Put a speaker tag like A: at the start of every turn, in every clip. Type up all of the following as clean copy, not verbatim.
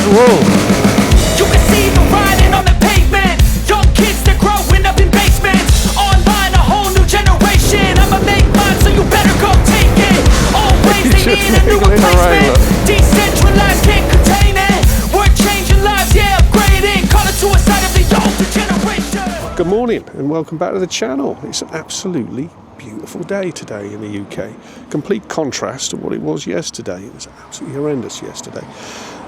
A: Whoa.
B: You can see them riding on the pavement. Young kids, they're growing up in basements. Online, a whole new generation. I'ma make mine, so you better go take it. Always they need a new replacement. Decentralized, can't contain it. We're changing lives, yeah, upgrading. Call it suicide of the older generation.
A: Good morning and welcome back to the channel. It's an absolutely beautiful day today in the UK. Complete contrast to what it was yesterday. It was absolutely horrendous yesterday.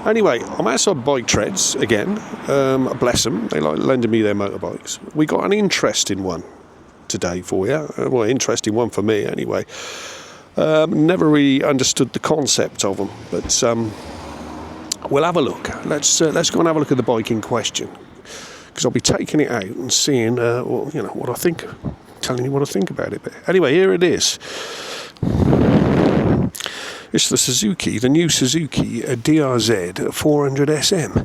A: Anyway, I'm outside Bike Treads again. Bless them, they like lending me their motorbikes. We got an interesting one today for you. Well, interesting one for me anyway. Never really understood the concept of them, but we'll have a look. Let's go and have a look at the bike in question, because I'll be taking it out and seeing what I think, telling you what I think about it. But anyway, here it is. It's the new Suzuki DRZ 400 SM.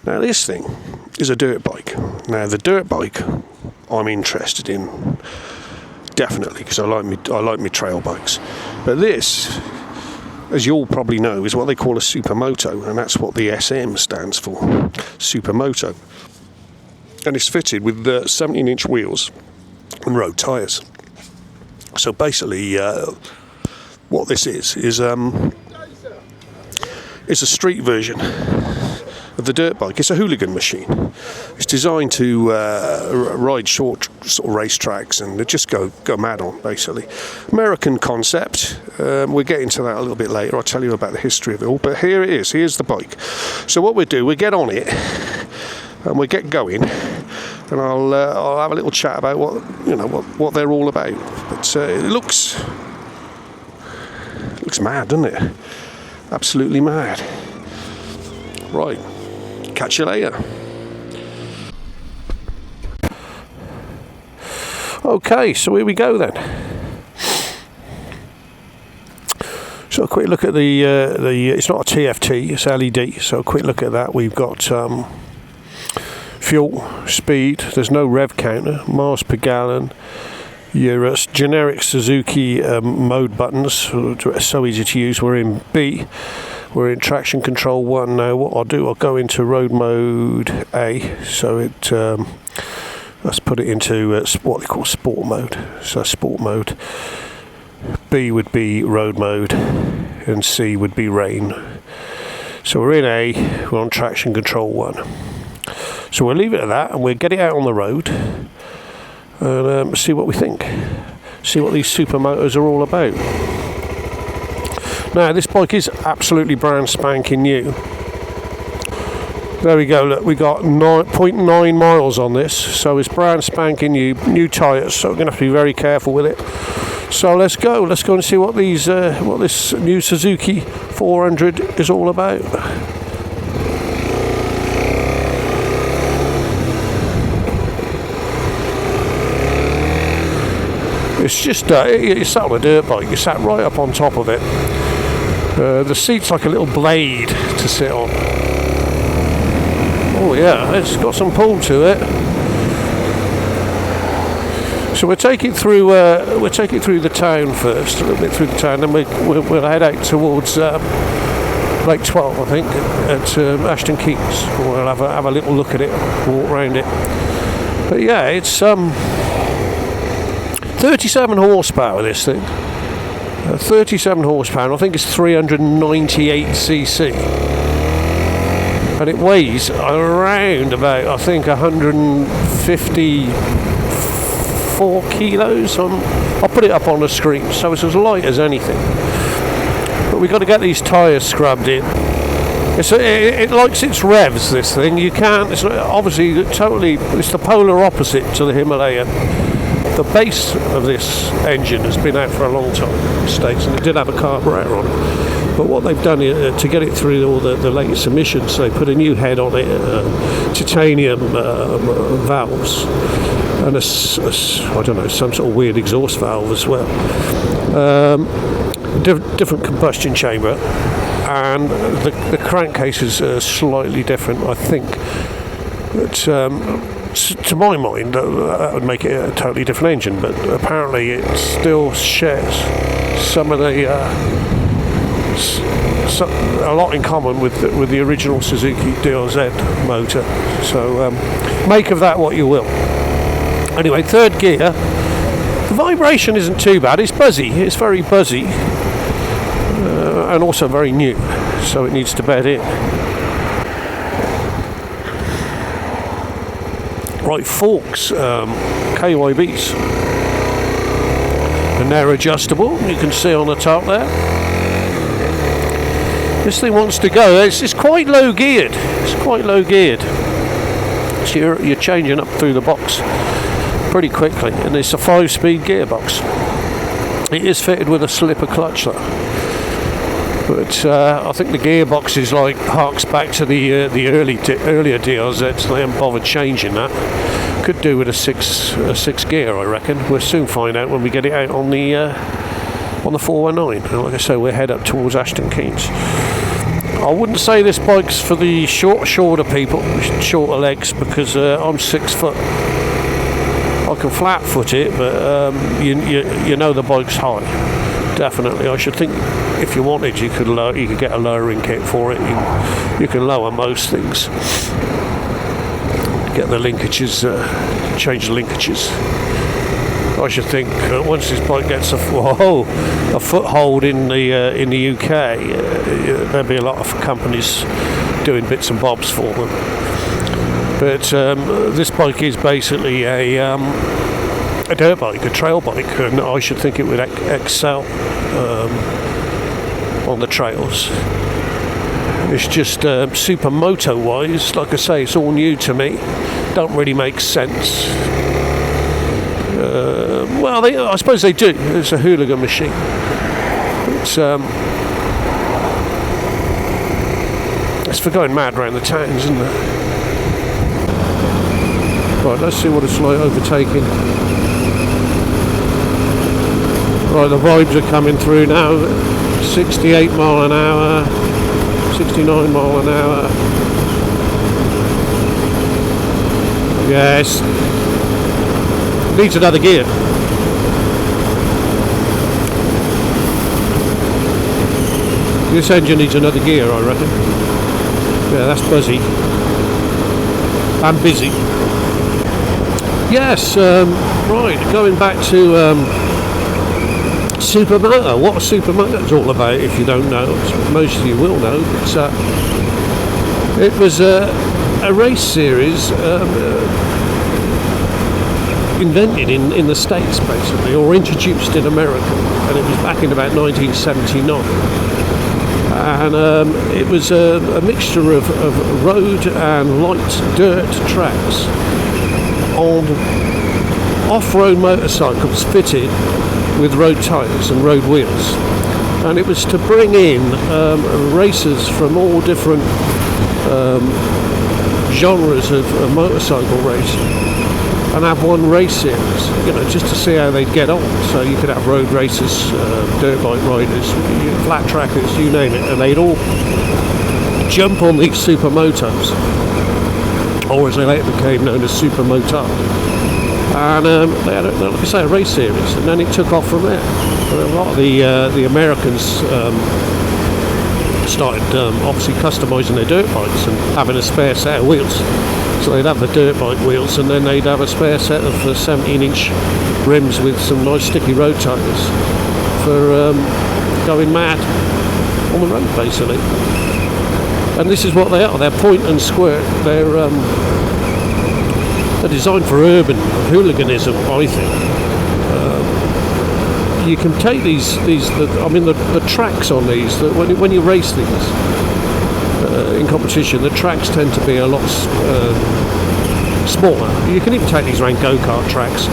A: Now this thing is a dirt bike. Now the dirt bike I'm interested in, definitely, because I like me trail bikes. But this, as you all probably know, is what they call a Supermoto, and that's what the SM stands for, Supermoto. And it's fitted with 17-inch wheels and road tyres. So basically, what this is a street version of the dirt bike. It's a hooligan machine. It's designed to ride short sort of race tracks and just go mad on, basically. American concept. We'll get into that a little bit later. I'll tell you about the history of it all. But here it is. Here's the bike. So what we do, we get on it and we get going. And I'll have a little chat about what they're all about. But it looks mad, doesn't it? Absolutely mad. Right. Catch you later. Okay, so here we go then. So a quick look at the it's not a TFT, it's LED. So a quick look at that. We've got fuel, speed, there's no rev counter, miles per gallon, your generic Suzuki mode buttons, so easy to use. We're in B, we're in traction control 1 now. What I'll do, I'll go into road mode A, so it let's put it into what they call sport mode. So sport mode, B would be road mode, and C would be rain. So we're in A, we're on traction control 1. So we'll leave it at that and we'll get it out on the road and see what we think. See what these Supermotos are all about. Now this bike is absolutely brand spanking new. There we go, look, we got 0.9 miles on this, so it's brand spanking new tyres, so we're going to have to be very careful with it. So let's go and see what this new Suzuki 400 is all about. It's just, it's sat on a dirt bike, you sat right up on top of it. The seat's like a little blade to sit on. Oh yeah, it's got some pull to it. So we'll take it through the town first, a little bit through the town, then we'll head out towards Lake 12, I think, at Ashton Keys. We'll have a little look at it, walk around it. But yeah, it's 37 horsepower, this thing. 37 horsepower, and I think it's 398cc. And it weighs around about, I think, 154 kilos. I'll put it up on the screen, so it's as light as anything. But we've got to get these tyres scrubbed in. It likes its revs, this thing. You can't, it's obviously it's the polar opposite to the Himalayan. The base of this engine has been out for a long time in the States, and it did have a carburetor on it. But what they've done to get it through all the latest emissions, they put a new head on it, titanium valves, and I don't know, some sort of weird exhaust valve as well. Different combustion chamber, and the crankcase is slightly different, I think. But to my mind, that would make it a totally different engine, but apparently it still shares some of the a lot in common with the original Suzuki DRZ motor. So make of that what you will. Anyway, third gear. The vibration isn't too bad. It's buzzy. It's very buzzy, and also very new, so it needs to bed in. Right, forks, KYBs, and they're adjustable. You can see on the top there. This thing wants to go. It's quite low geared. It's quite low geared. So you're changing up through the box pretty quickly, and it's a 5-speed gearbox. It is fitted with a slipper clutch though, but I think the gearbox is harks back to the earlier DRZs. They haven't bothered changing that. Could do with a six gear, I reckon. We'll soon find out when we get it out on the 419. And like I say, we'll head up towards Ashton Keynes. I wouldn't say this bike's for the shorter people, shorter legs, because I'm 6 foot. I can flat foot it, but you know the bike's high. Definitely, I should think if you wanted, you could get a lowering kit for it. You can lower most things. Get the linkages, change the linkages. I should think once this bike gets a foothold in the UK, there'll be a lot of companies doing bits and bobs for them. But this bike is basically a dirt bike, a trail bike, and I should think it would excel on the trails. It's just Supermoto wise, like I say, it's all new to me. Don't really make sense. Well, I suppose they do. It's a hooligan machine. It's for going mad around the towns, isn't it? Right, let's see what it's like overtaking. Right, the vibes are coming through now. 68 mile an hour, 69 mile an hour. Yes. Needs another gear. This engine needs another gear, I reckon. Yeah, that's buzzy. And busy. Yes, right, going back to Supermoto. What a Supermoto is all about, if you don't know. Most of you will know. It was a race series invented in the States, basically, or introduced in America, and it was back in about 1979. And it was a mixture of road and light dirt tracks on off-road motorcycles fitted with road tyres and road wheels. And it was to bring in racers from all different genres of motorcycle racing and have one race series, just to see how they'd get on. So you could have road racers, dirt bike riders, flat trackers, you name it, and they'd all jump on these Supermotos, or as they later became known as Supermoto. And they had, like I say, a race series, and then it took off from there. And a lot of the Americans started obviously customising their dirt bikes and having a spare set of wheels. So they'd have the dirt bike wheels, and then they'd have a spare set of 17-inch rims with some nice sticky road tyres for going mad on the road, basically. And this is what they are. They're point and squirt. They're designed for urban hooliganism, I think. You can take the tracks on these, that when you race these in competition, the tracks tend to be a lot smaller. You can even take these around go-kart tracks.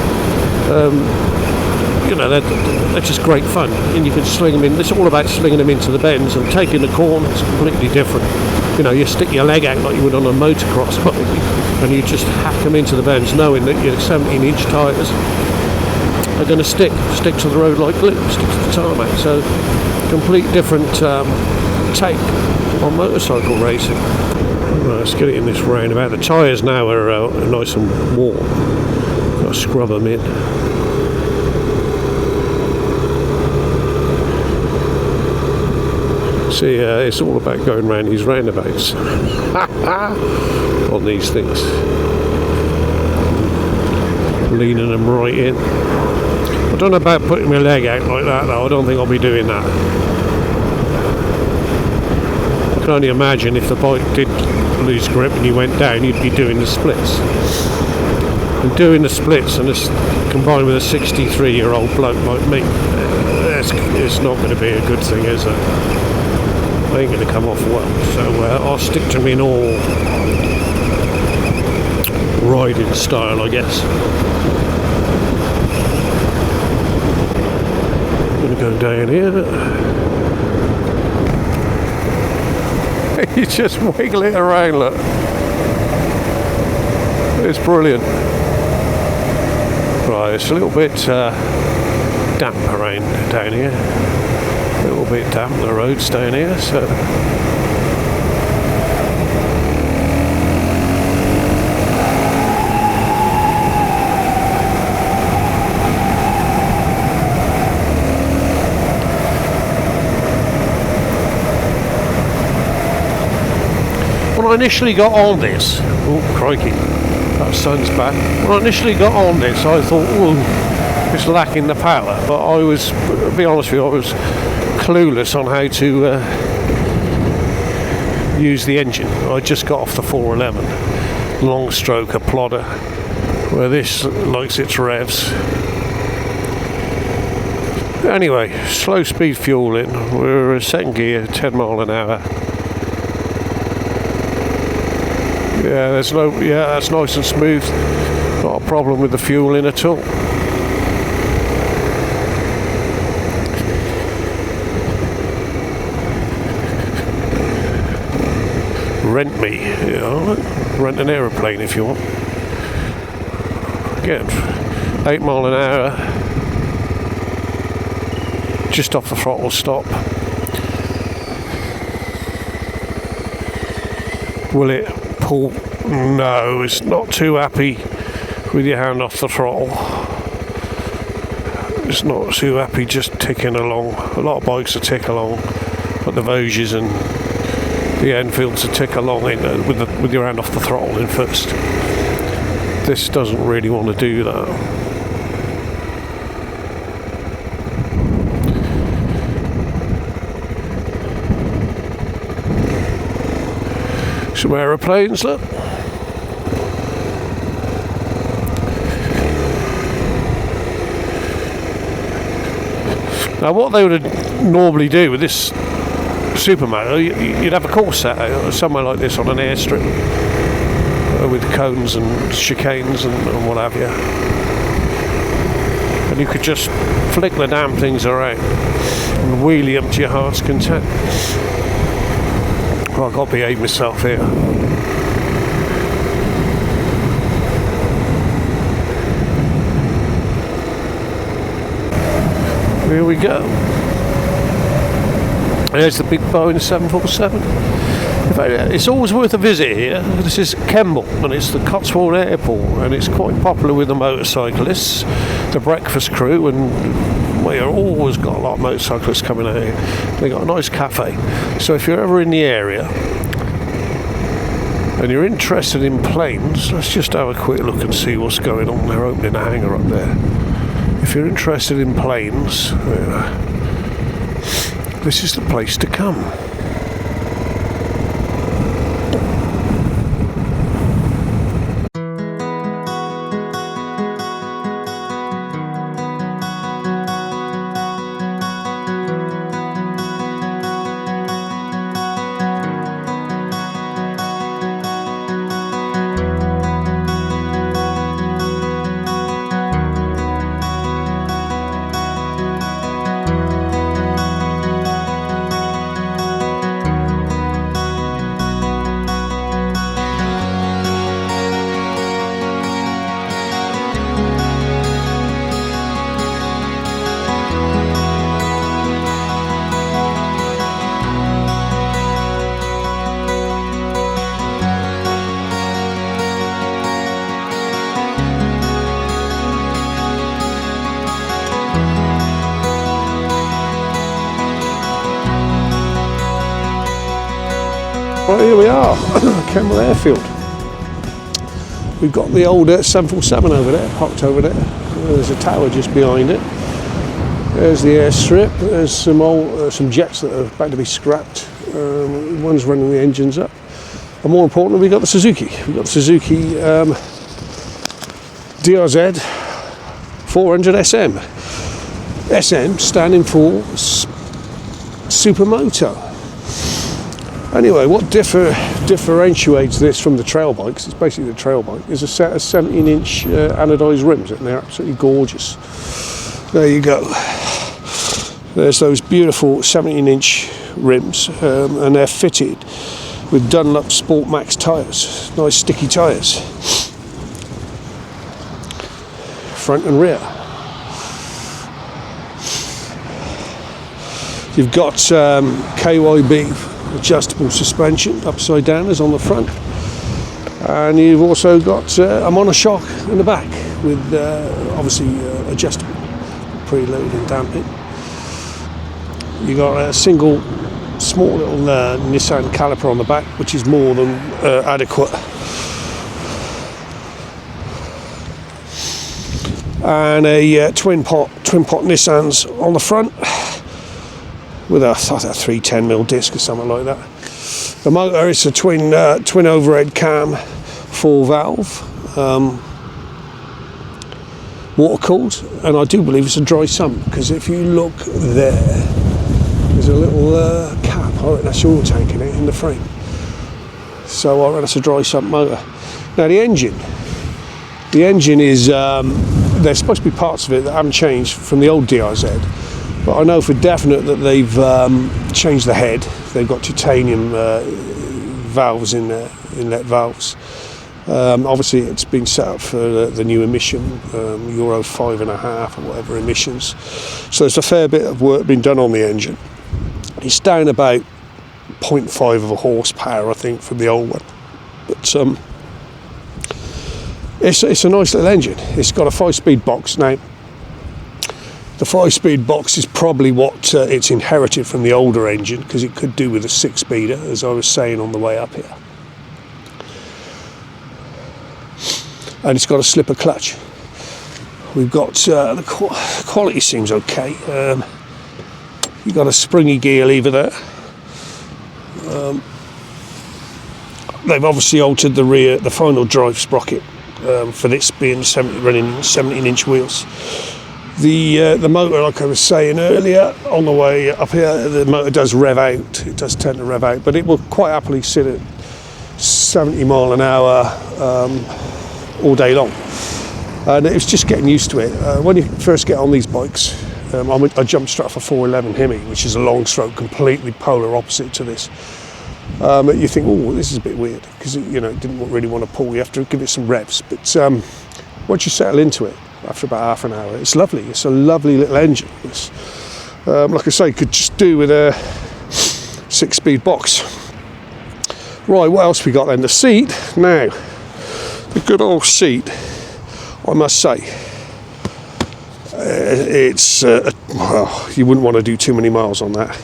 A: They're just great fun, and you can sling them in. It's all about slinging them into the bends and taking the corner. It's completely different. You stick your leg out like you would on a motocross bike, and you just hack them into the bends, knowing that your 17-inch tyres are going to stick to the road like glue, stick to the tarmac. So, complete different take on motorcycle racing. Right, let's get it in this roundabout. The tyres now are nice and warm. Got to scrub them in. See, it's all about going round these roundabouts on these things. Leaning them right in. I don't know about putting my leg out like that though. I don't think I'll be doing that. I can only imagine if the bike did lose grip and you went down, you'd be doing the splits. And doing the splits, and this combined with a 63-year-old bloke like me, it's not going to be a good thing, is it? I ain't going to come off well. So I'll stick to my normal riding style, I guess. I'm going to go down here. You just wiggle it around, look. It's brilliant. Right, it's a little bit damp around down here. A little bit damp, the roads down here, so... When I initially got on this, oh crikey, that sun's bad. When I initially got on this, I thought, oh, it's lacking the power. But I was, to be honest with you, I was clueless on how to use the engine. I just got off the 411 long stroker plodder, where this likes its revs. Anyway, slow speed fueling. We're second gear, 10 mile an hour. Yeah, that's nice and smooth. Not a problem with the fueling at all. Rent me, you know, rent an aeroplane if you want. Again, 8 mile an hour. Just off the throttle stop. Will it pull? No, it's not too happy with your hand off the throttle. It's not too happy just ticking along. A lot of bikes will tick along, but the Vosges and the Enfields will tick along in, with your hand off the throttle in first. This doesn't really want to do that. Some aeroplanes, look. Now what they would normally do with this Supermoto, you'd have a course set out somewhere like this on an airstrip with cones and chicanes and what have you. And you could just flick the damn things around and wheelie them to your heart's content. Well, I've got to behave myself here. Here we go. There's the big Boeing 747. In fact, it's always worth a visit here. This is Kemble, and it's the Cotswolds airport, and it's quite popular with the motorcyclists, the breakfast crew, and we've always got a lot of motorcyclists coming out here. They've got a nice cafe. So if you're ever in the area and you're interested in planes, let's just have a quick look and see what's going on. They're opening a hangar up there. If you're interested in planes, this is the place to come. Right, here we are, Kemble Airfield. We've got the old 747 over there, parked over there. There's a tower just behind it. There's the airstrip. There's some old, some jets that are about to be scrapped. One's running the engines up. And more importantly, we've got the Suzuki. We've got the Suzuki DRZ 400 SM. SM standing for Supermoto. Anyway, what differentiates this from the trail bikes, it's basically the trail bike, is a set of 17-inch anodised rims, and they're absolutely gorgeous. There you go. There's those beautiful 17-inch rims, and they're fitted with Dunlop Sport Max tyres, nice sticky tyres, front and rear. You've got KYB adjustable suspension, upside downers on the front, and you've also got a monoshock in the back with obviously adjustable preload and damping. You've got a single small little Nissan caliper on the back, which is more than adequate, and a twin pot Nissans on the front with a 310mm disc or something like that. The motor is a twin overhead cam, 4-valve, water cooled, and I do believe it's a dry sump, because if you look there's a little cap. I reckon that's your tank in it in the frame. So I reckon that's a dry sump motor. Now the engine is there's supposed to be parts of it that haven't changed from the old DRZ. But I know for definite that they've changed the head. They've got titanium valves in there, inlet valves. Obviously, it's been set up for the new emission, Euro 5.5 or whatever emissions. So there's a fair bit of work being done on the engine. It's down about 0.5 of a horsepower, I think, from the old one. But it's a nice little engine. It's got a 5-speed box now. The 5-speed box is probably what it's inherited from the older engine, because it could do with a 6-speeder, as I was saying on the way up here. And it's got a slipper clutch. We've got the quality seems okay. You've got a springy gear lever there. They've obviously altered the final drive sprocket for this being running 17-inch wheels. The motor, like I was saying earlier, on the way up here, the motor does rev out. It does tend to rev out, but it will quite happily sit at 70 mile an hour all day long. And it's just getting used to it. When you first get on these bikes, I jumped straight off a 411 Hemi, which is a long stroke, completely polar opposite to this. You think, oh, this is a bit weird, because it didn't really want to pull. You have to give it some revs. But once you settle into it, after about half an hour, it's lovely. It's a lovely little engine. It's, like I say, could just do with a 6-speed box. Right, what else we got then? The seat. Now, the good old seat, I must say, it's well, you wouldn't want to do too many miles on that.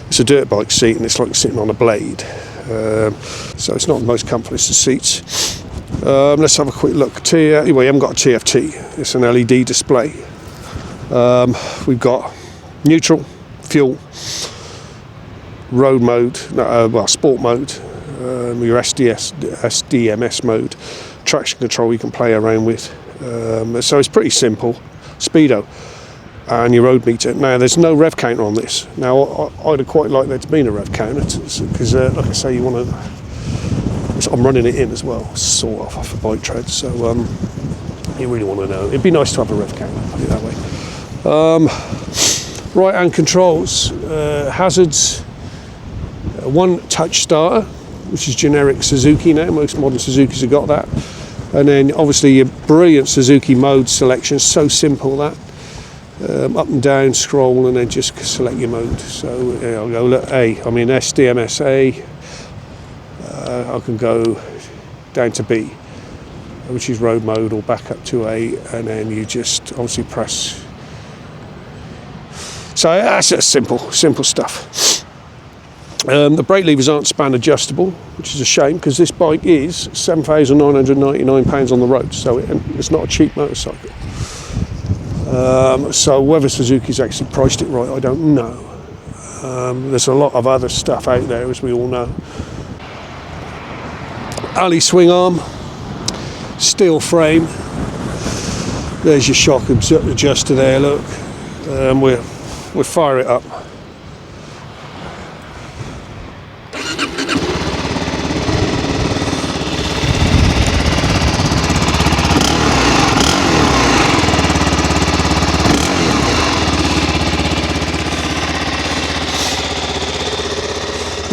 A: It's a dirt bike seat, and it's like sitting on a blade. So it's not the most comfortable of seats. Let's have a quick look. Well, you haven't got a TFT. It's an LED display. We've got neutral, fuel, road mode, sport mode, your SDMS mode, traction control you can play around with. So it's pretty simple. Speedo and your road meter. Now there's no rev counter on this. Now I'd quite like there to be a rev counter, because like I say, you want to. I'm running it in as well, sort of off a bike tread. So you really want to know. It'd be nice to have a rev counter, put it that way. Right hand controls, hazards, one touch starter, which is generic Suzuki now. Most modern Suzukis have got that. And then obviously your brilliant Suzuki mode selection, so simple that. Up and down, scroll, and then just select your mode. So I'll go look SDMS A. I can go down to B, which is road mode, or back up to A, and then you just obviously press. So that's just simple stuff. The brake levers aren't span adjustable, which is a shame because this bike is £7,999 on the road, so it's not a cheap motorcycle. So whether Suzuki's actually priced it right, I don't know. There's a lot of other stuff out there, as we all know. Alley swing arm, steel frame. There's your shock adjuster there, look. We'll fire it up.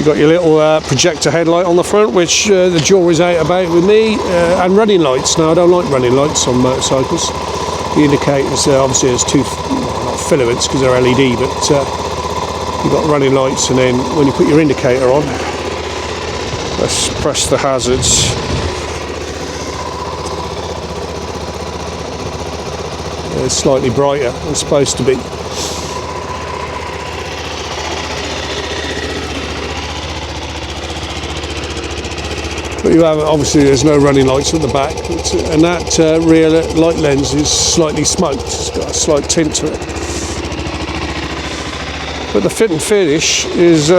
A: Got your little projector headlight on the front, which the jury's out about with me, and running lights. Now I don't like running lights on motorcycles. The indicators obviously there's two, well, not filaments because they're LED, but you've got running lights, and then when you put your indicator on, let's press the hazards. It's slightly brighter than it's supposed to be. But you have, obviously there's no running lights at the back, and that rear light lens is slightly smoked. It's got a slight tint to it. But the fit and finish is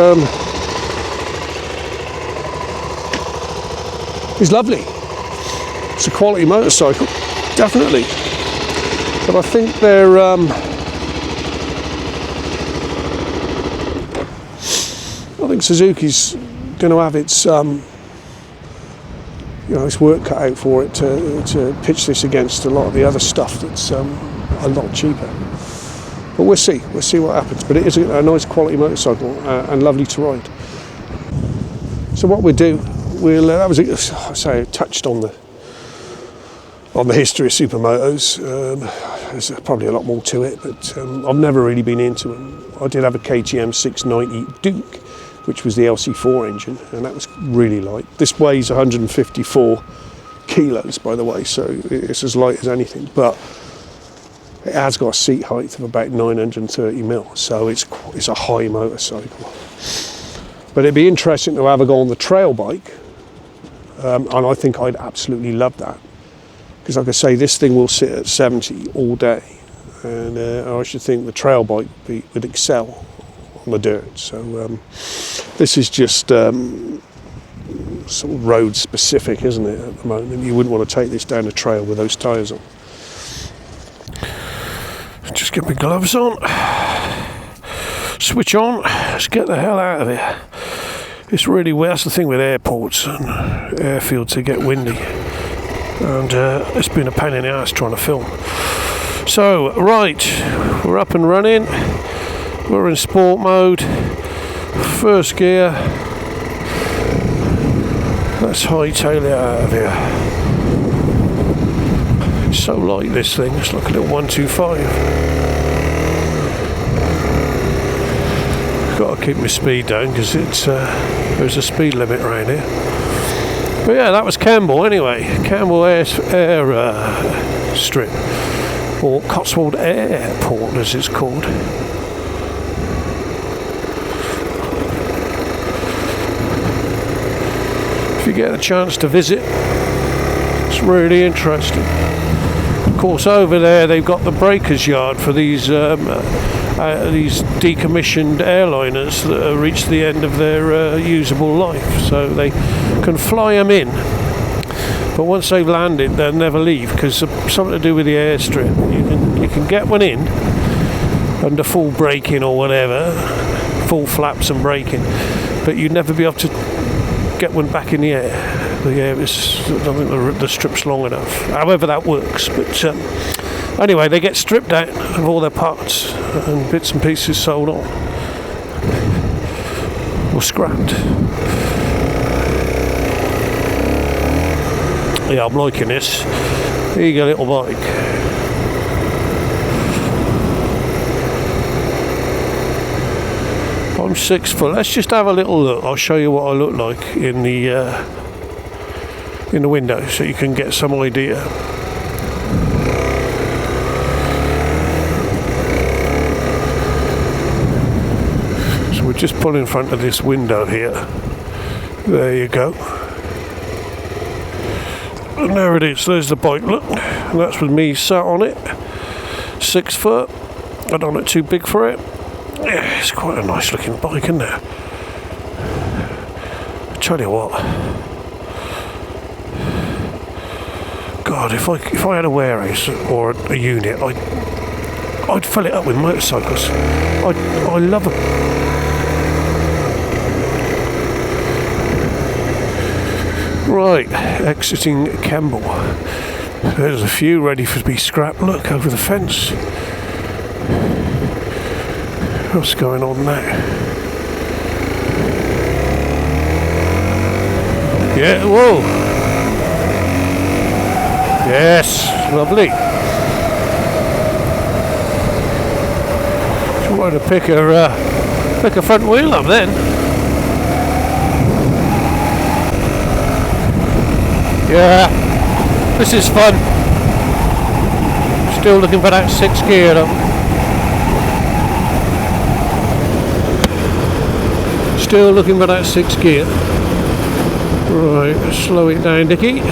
A: lovely. It's a quality motorcycle, definitely. But I think they're I think Suzuki's going to have its its work cut out for it to pitch this against a lot of the other stuff that's a lot cheaper. But we'll see what happens. But it is a nice quality motorcycle and lovely to ride. So what we'll do, I touched on the history of supermotos. There's probably a lot more to it, but I've never really been into them. I did have a KTM 690 Duke, which was the LC4 engine, and that was really light. This weighs 154 kilos, by the way, so it's as light as anything, but it has got a seat height of about 930 mil, so it's a high motorcycle. But it'd be interesting to have a go on the trail bike, and I think I'd absolutely love that, because like I say, this thing will sit at 70 all day, and I should think the trail bike would excel on the dirt. So this is just sort of road specific, isn't it, at the moment? You wouldn't want to take this down a trail with those tyres on. Just get my gloves on, switch on, let's get the hell out of here. It's really wet. That's the thing with airports and airfields, they get windy, and it's been a pain in the ass trying to film. So right, we're up and running. We're in sport mode, first gear. Let's hightail it out of here. It's so light, this thing, it's like a little 125. Got to keep my speed down because there's a speed limit around here. But yeah, that was Campbell anyway. Campbell Air Strip, or Cotswold Airport as it's called. If you get a chance to visit, it's really interesting. Of course, over there they've got the breakers yard for these decommissioned airliners that have reached the end of their usable life, so they can fly them in. But once they've landed, they'll never leave, because it's something to do with the airstrip. You can get one in under full braking or whatever, full flaps and braking, but you'd never be able to get one back in the air. I don't think the strip's long enough. However that works. But anyway, they get stripped out of all their parts and bits and pieces sold on or scrapped. Yeah, I'm liking this. Here you go, little bike. I'm 6 foot. Let's just have a little look. I'll show you what I look like in the window, so you can get some idea. So We're just pulling in front of this window here. There you go. And there it is, there's the bike, look. And that's with me sat on it. 6 foot. I don't look too big for it. Yeah, it's quite a nice looking bike, isn't it? I tell you what. God, if I had a warehouse or a unit, I'd fill it up with motorcycles. I love them. Right, exiting Campbell. There's a few ready to be scrapped. Look over the fence. What's going on now? Yeah, whoa. Yes, lovely. Trying to pick a front wheel up then. Yeah, this is fun. Still looking for that 6 gear though. Still looking for that 6 gear. Right, slow it down, Dickie.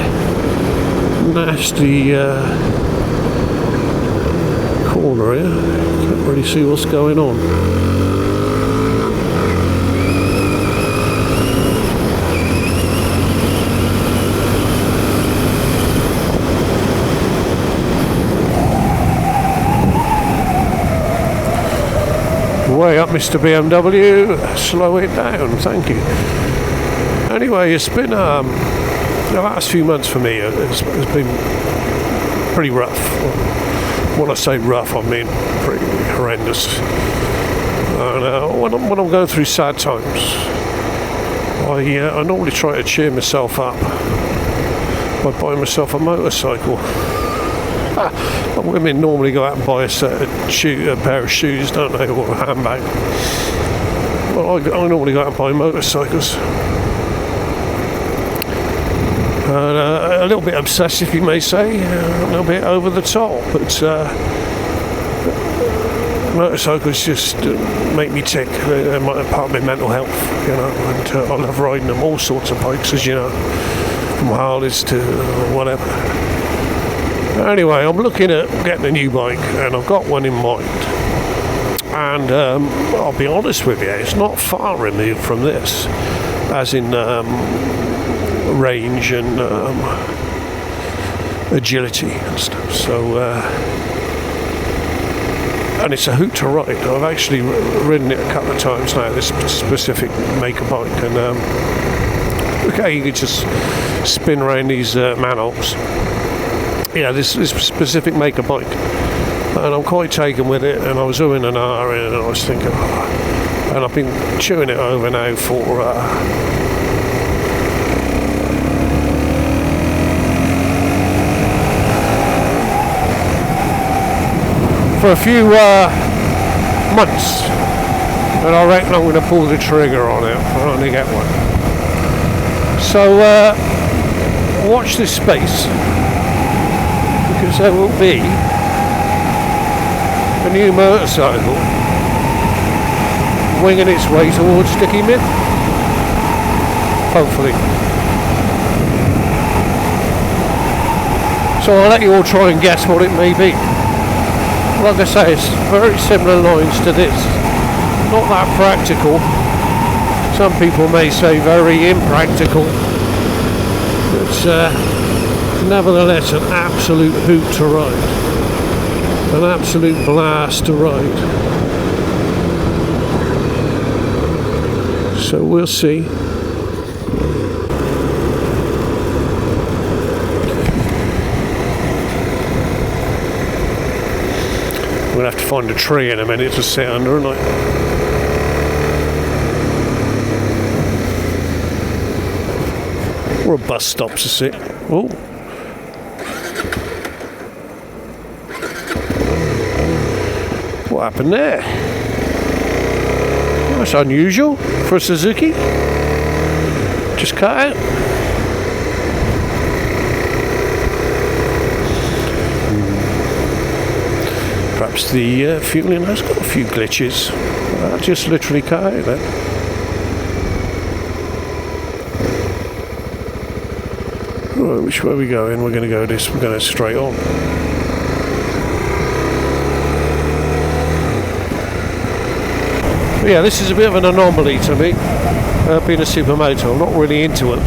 A: Nasty corner here. Can't really see what's going on. Way up, Mr. BMW. Slow it down, thank you. Anyway, it's been the last few months for me. It's been pretty rough. When I say rough, I mean pretty horrendous. And when I'm going through sad times, I normally try to cheer myself up by buying myself a motorcycle. Women normally go out and buy a pair of shoes, don't they, or a handbag. Well, I normally go out and buy motorcycles. A little bit obsessive, you may say, a little bit over the top, but motorcycles just make me tick. They're part of my mental health, you know, and I love riding them, all sorts of bikes, as you know, from Harleys to whatever. Anyway, I'm looking at getting a new bike, and I've got one in mind. And I'll be honest with you, it's not far removed from this, as in range and agility and stuff. So, and it's a hoot to ride. I've actually ridden it a couple of times now, this specific make of bike, and okay, you could just spin around these manholes. Yeah, this specific make of bike, and I'm quite taken with it. And I was doing an hour, and I was thinking, and I've been chewing it over now for a few months, and I reckon I'm going to pull the trigger on it. I only get one. So watch this space. Because there will be a new motorcycle winging its way towards Sticky Mid. Hopefully. So I'll let you all try and guess what it may be. Like I say, it's very similar lines to this. Not that practical. Some people may say very impractical. But nevertheless, an absolute hoot to ride. An absolute blast to ride. So we'll see. We'll have to find a tree in a minute to sit under, aren't I? Or a bus stop to sit. Oh. What happened there? That's unusual for a Suzuki. Just cut out. Perhaps the fueling has got a few glitches. That just literally cut out then. Right, which way are we going? We're going to go this, we're going straight on. But yeah, this is a bit of an anomaly to me, being a supermoto. I'm not really into it.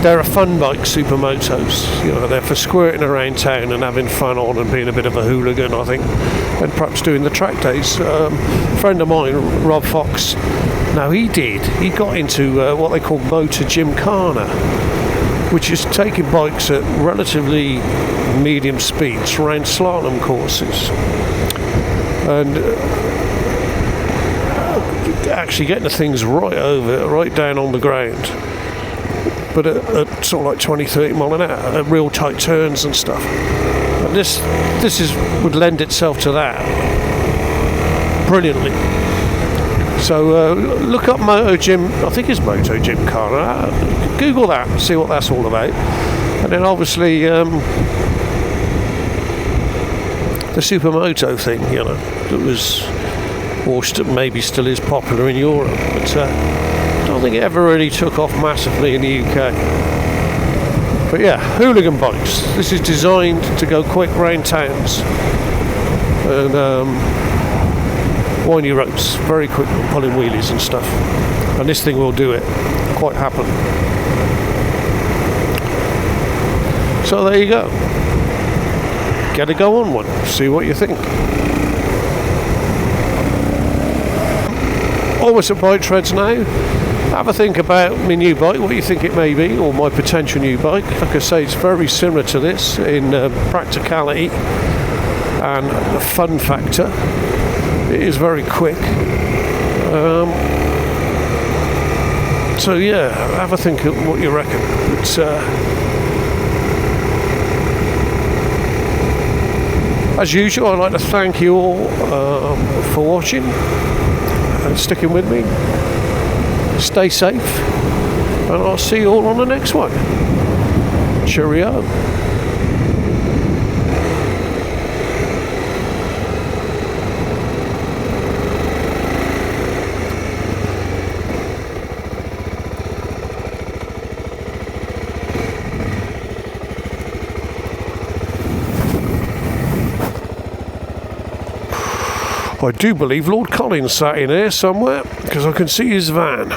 A: They're a fun bike, supermotos. You know, they're for squirting around town and having fun on and being a bit of a hooligan, I think, and perhaps doing the track days. A friend of mine, Rob Fox, now he got into what they call motor gymkhana, which is taking bikes at relatively medium speeds around slalom courses and actually getting the things right down on the ground, but at sort of like 20-30 mile an hour at real tight turns and stuff. And this would lend itself to that brilliantly. So look up Moto Gym, I think it's Moto Gymkhana. Google that, see what that's all about. And then obviously the Supermoto thing, you know, that was, or maybe still is popular in Europe, but I don't think it ever really took off massively in the UK. But yeah, hooligan bikes. This is designed to go quick round towns and windy roads, very quick, pulling wheelies and stuff. And this thing will do it quite happily. So there you go. Get a go on one, see what you think. Almost at Bike Treads now. Have a think about my new bike, what you think it may be, or my potential new bike. Like I say, it's very similar to this in practicality and the fun factor. It is very quick. So yeah, have a think of what you reckon. It's as usual, I'd like to thank you all for watching and sticking with me. Stay safe, and I'll see you all on the next one. Cheerio. I do believe Lord Collins sat in here somewhere, because I can see his van.